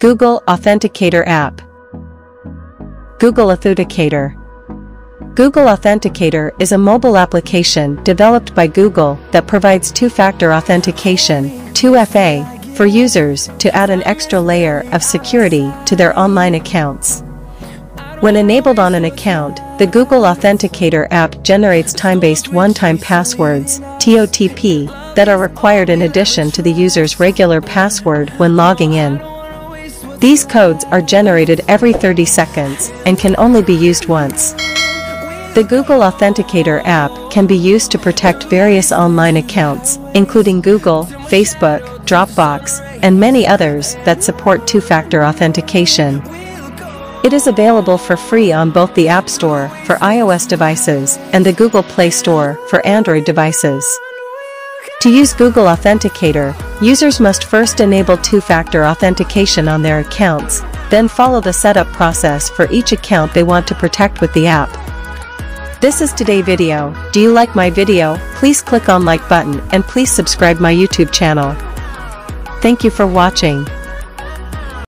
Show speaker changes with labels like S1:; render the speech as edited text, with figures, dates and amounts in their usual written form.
S1: Google Authenticator app. Google Authenticator. Google Authenticator is a mobile application developed by Google that provides two-factor authentication, 2FA, for users to add an extra layer of security to their online accounts. When enabled on an account, the Google Authenticator app generates time-based one-time passwords, TOTP, that are required in addition to the user's regular password when logging in. These codes are generated every 30 seconds and can only be used once. The Google Authenticator app can be used to protect various online accounts, including Google, Facebook, Dropbox, and many others that support two-factor authentication. It is available for free on both the App Store for iOS devices and the Google Play Store for Android devices. To use Google Authenticator, users must first enable two-factor authentication on their accounts, then follow the setup process for each account they want to protect with the app. This is today's video. Do you like my video? Please click on like button and please subscribe my YouTube channel. Thank you for watching.